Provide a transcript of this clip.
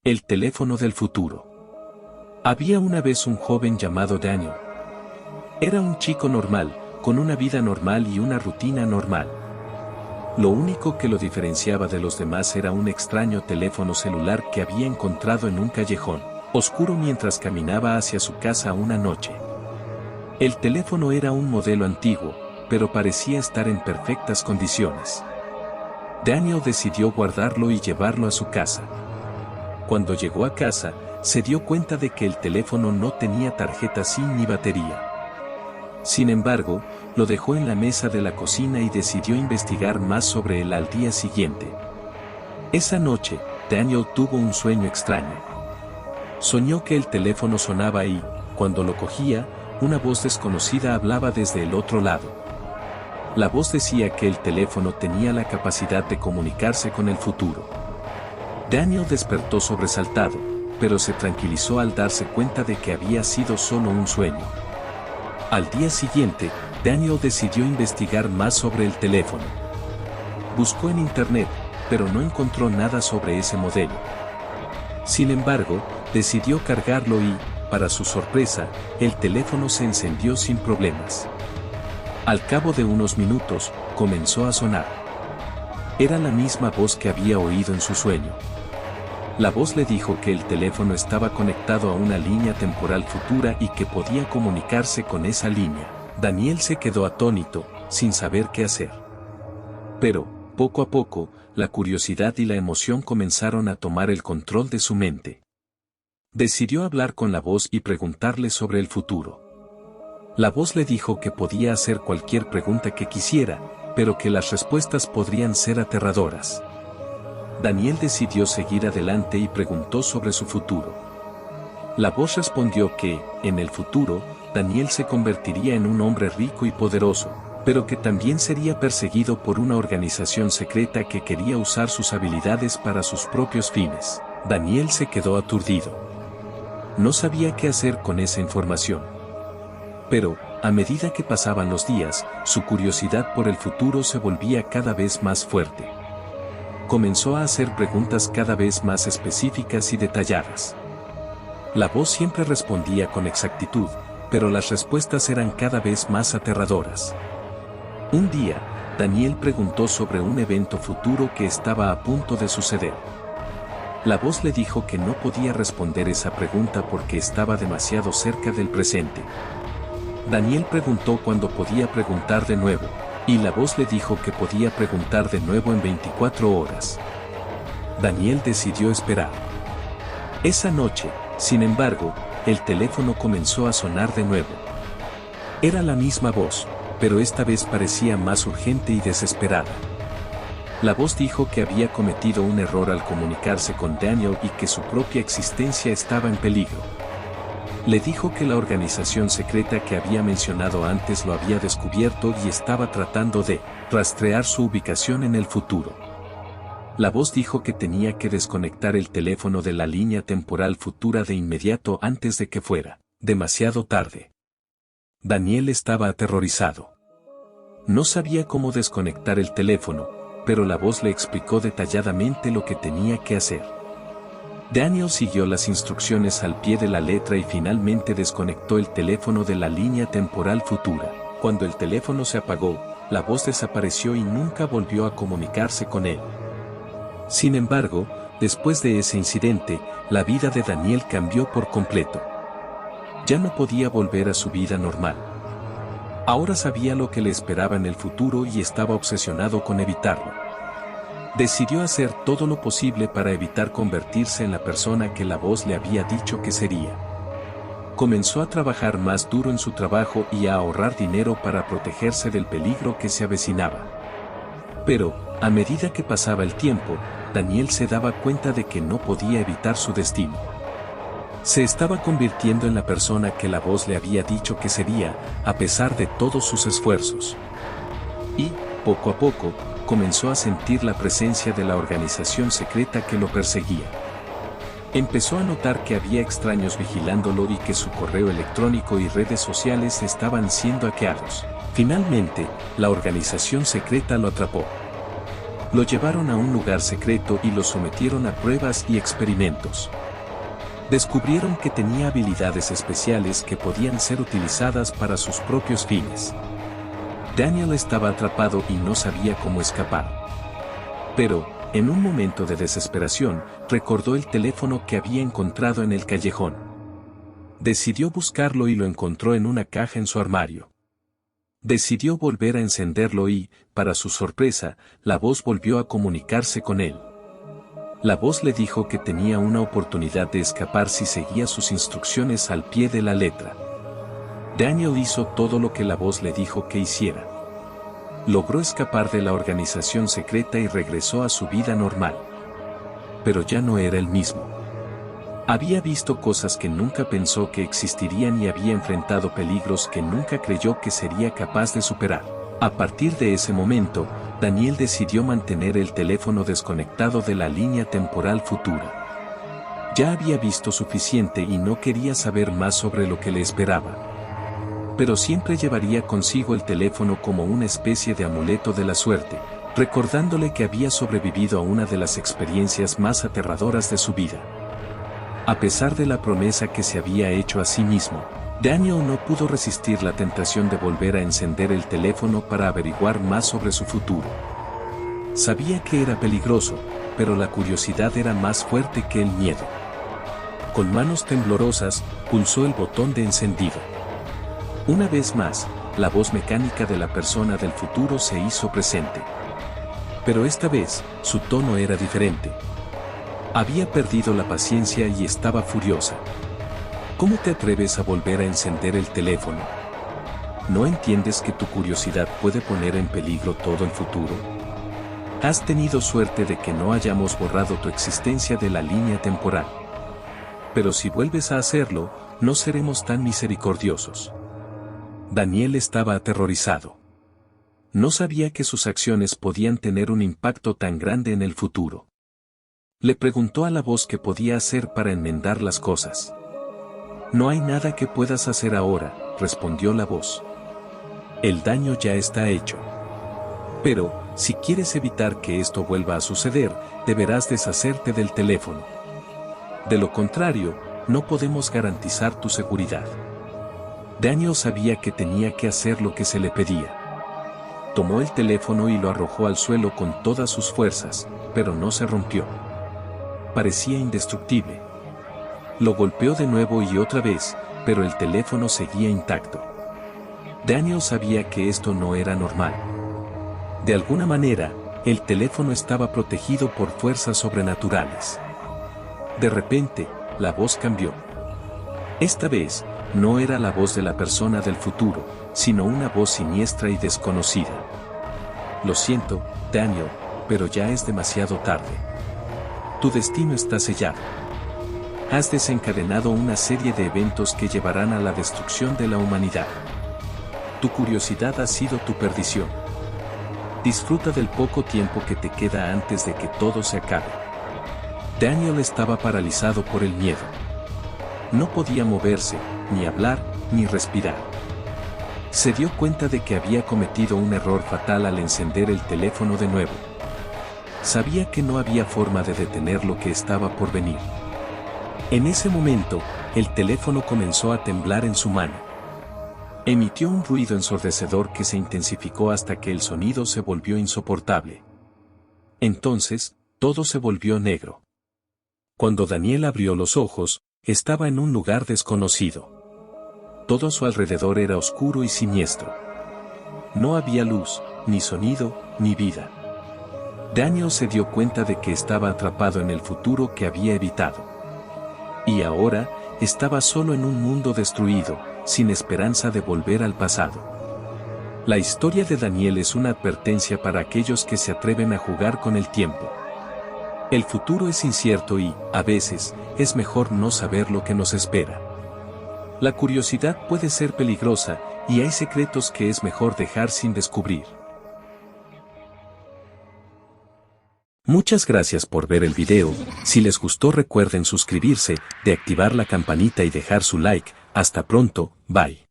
El teléfono del futuro. Había una vez un joven llamado Daniel. Era un chico normal, con una vida normal y una rutina normal. Lo único que lo diferenciaba de los demás era un extraño teléfono celular que había encontrado en un callejón oscuro mientras caminaba hacia su casa una noche. El teléfono era un modelo antiguo, pero parecía estar en perfectas condiciones. Daniel decidió guardarlo y llevarlo a su casa. Cuando llegó a casa, se dio cuenta de que el teléfono no tenía tarjeta SIM ni batería. Sin embargo, lo dejó en la mesa de la cocina y decidió investigar más sobre él al día siguiente. Esa noche, Daniel tuvo un sueño extraño. Soñó que el teléfono sonaba y, cuando lo cogía, una voz desconocida hablaba desde el otro lado. La voz decía que el teléfono tenía la capacidad de comunicarse con el futuro. Daniel despertó sobresaltado, pero se tranquilizó al darse cuenta de que había sido solo un sueño. Al día siguiente, Daniel decidió investigar más sobre el teléfono. Buscó en internet, pero no encontró nada sobre ese modelo. Sin embargo, decidió cargarlo y, para su sorpresa, el teléfono se encendió sin problemas. Al cabo de unos minutos, comenzó a sonar. Era la misma voz que había oído en su sueño. La voz le dijo que el teléfono estaba conectado a una línea temporal futura y que podía comunicarse con esa línea. Daniel se quedó atónito, sin saber qué hacer. Pero, poco a poco, la curiosidad y la emoción comenzaron a tomar el control de su mente. Decidió hablar con la voz y preguntarle sobre el futuro. La voz le dijo que podía hacer cualquier pregunta que quisiera, pero que las respuestas podrían ser aterradoras. Daniel decidió seguir adelante y preguntó sobre su futuro. La voz respondió que, en el futuro, Daniel se convertiría en un hombre rico y poderoso, pero que también sería perseguido por una organización secreta que quería usar sus habilidades para sus propios fines. Daniel se quedó aturdido. No sabía qué hacer con esa información. Pero, a medida que pasaban los días, su curiosidad por el futuro se volvía cada vez más fuerte. Comenzó a hacer preguntas cada vez más específicas y detalladas. La voz siempre respondía con exactitud, pero las respuestas eran cada vez más aterradoras. Un día, Daniel preguntó sobre un evento futuro que estaba a punto de suceder. La voz le dijo que no podía responder esa pregunta porque estaba demasiado cerca del presente. Daniel preguntó cuándo podía preguntar de nuevo, y la voz le dijo que podía preguntar de nuevo en 24 horas. Daniel decidió esperar. Esa noche, sin embargo, el teléfono comenzó a sonar de nuevo. Era la misma voz, pero esta vez parecía más urgente y desesperada. La voz dijo que había cometido un error al comunicarse con Daniel y que su propia existencia estaba en peligro. Le dijo que la organización secreta que había mencionado antes lo había descubierto y estaba tratando de rastrear su ubicación en el futuro. La voz dijo que tenía que desconectar el teléfono de la línea temporal futura de inmediato antes de que fuera demasiado tarde. Daniel estaba aterrorizado. No sabía cómo desconectar el teléfono, pero la voz le explicó detalladamente lo que tenía que hacer. Daniel siguió las instrucciones al pie de la letra y finalmente desconectó el teléfono de la línea temporal futura. Cuando el teléfono se apagó, la voz desapareció y nunca volvió a comunicarse con él. Sin embargo, después de ese incidente, la vida de Daniel cambió por completo. Ya no podía volver a su vida normal. Ahora sabía lo que le esperaba en el futuro y estaba obsesionado con evitarlo. Decidió hacer todo lo posible para evitar convertirse en la persona que la voz le había dicho que sería. Comenzó a trabajar más duro en su trabajo y a ahorrar dinero para protegerse del peligro que se avecinaba. Pero, a medida que pasaba el tiempo, Daniel se daba cuenta de que no podía evitar su destino. Se estaba convirtiendo en la persona que la voz le había dicho que sería, a pesar de todos sus esfuerzos. Y, poco a poco, comenzó a sentir la presencia de la organización secreta que lo perseguía. Empezó a notar que había extraños vigilándolo y que su correo electrónico y redes sociales estaban siendo hackeados. Finalmente, la organización secreta lo atrapó. Lo llevaron a un lugar secreto y lo sometieron a pruebas y experimentos. Descubrieron que tenía habilidades especiales que podían ser utilizadas para sus propios fines. Daniel estaba atrapado y no sabía cómo escapar. Pero, en un momento de desesperación, recordó el teléfono que había encontrado en el callejón. Decidió buscarlo y lo encontró en una caja en su armario. Decidió volver a encenderlo y, para su sorpresa, la voz volvió a comunicarse con él. La voz le dijo que tenía una oportunidad de escapar si seguía sus instrucciones al pie de la letra. Daniel hizo todo lo que la voz le dijo que hiciera. Logró escapar de la organización secreta y regresó a su vida normal. Pero ya no era el mismo. Había visto cosas que nunca pensó que existirían y había enfrentado peligros que nunca creyó que sería capaz de superar. A partir de ese momento, Daniel decidió mantener el teléfono desconectado de la línea temporal futura. Ya había visto suficiente y no quería saber más sobre lo que le esperaba. Pero siempre llevaría consigo el teléfono como una especie de amuleto de la suerte, recordándole que había sobrevivido a una de las experiencias más aterradoras de su vida. A pesar de la promesa que se había hecho a sí mismo, Daniel no pudo resistir la tentación de volver a encender el teléfono para averiguar más sobre su futuro. Sabía que era peligroso, pero la curiosidad era más fuerte que el miedo. Con manos temblorosas, pulsó el botón de encendido. Una vez más, la voz mecánica de la persona del futuro se hizo presente. Pero esta vez, su tono era diferente. Había perdido la paciencia y estaba furiosa. ¿Cómo te atreves a volver a encender el teléfono? ¿No entiendes que tu curiosidad puede poner en peligro todo el futuro? Has tenido suerte de que no hayamos borrado tu existencia de la línea temporal. Pero si vuelves a hacerlo, no seremos tan misericordiosos. Daniel estaba aterrorizado. No sabía que sus acciones podían tener un impacto tan grande en el futuro. Le preguntó a la voz qué podía hacer para enmendar las cosas. No hay nada que puedas hacer ahora, respondió la voz. El daño ya está hecho. Pero, si quieres evitar que esto vuelva a suceder, deberás deshacerte del teléfono. De lo contrario, no podemos garantizar tu seguridad. Daniel sabía que tenía que hacer lo que se le pedía. Tomó el teléfono y lo arrojó al suelo con todas sus fuerzas, pero no se rompió. Parecía indestructible. Lo golpeó de nuevo y otra vez, pero el teléfono seguía intacto. Daniel sabía que esto no era normal. De alguna manera, el teléfono estaba protegido por fuerzas sobrenaturales. De repente, la voz cambió. Esta vez, no era la voz de la persona del futuro, sino una voz siniestra y desconocida. Lo siento, Daniel, pero ya es demasiado tarde. Tu destino está sellado. Has desencadenado una serie de eventos que llevarán a la destrucción de la humanidad. Tu curiosidad ha sido tu perdición. Disfruta del poco tiempo que te queda antes de que todo se acabe. Daniel estaba paralizado por el miedo. No podía moverse, ni hablar, ni respirar. Se dio cuenta de que había cometido un error fatal al encender el teléfono de nuevo. Sabía que no había forma de detener lo que estaba por venir. En ese momento, el teléfono comenzó a temblar en su mano. Emitió un ruido ensordecedor que se intensificó hasta que el sonido se volvió insoportable. Entonces, todo se volvió negro. Cuando Daniel abrió los ojos, estaba en un lugar desconocido. Todo a su alrededor era oscuro y siniestro. No había luz, ni sonido, ni vida. Daniel se dio cuenta de que estaba atrapado en el futuro que había evitado. Y ahora, estaba solo en un mundo destruido, sin esperanza de volver al pasado. La historia de Daniel es una advertencia para aquellos que se atreven a jugar con el tiempo. El futuro es incierto y, a veces, es mejor no saber lo que nos espera. La curiosidad puede ser peligrosa, y hay secretos que es mejor dejar sin descubrir. Muchas gracias por ver el video. Si les gustó recuerden suscribirse, de activar la campanita y dejar su like. Hasta pronto, bye.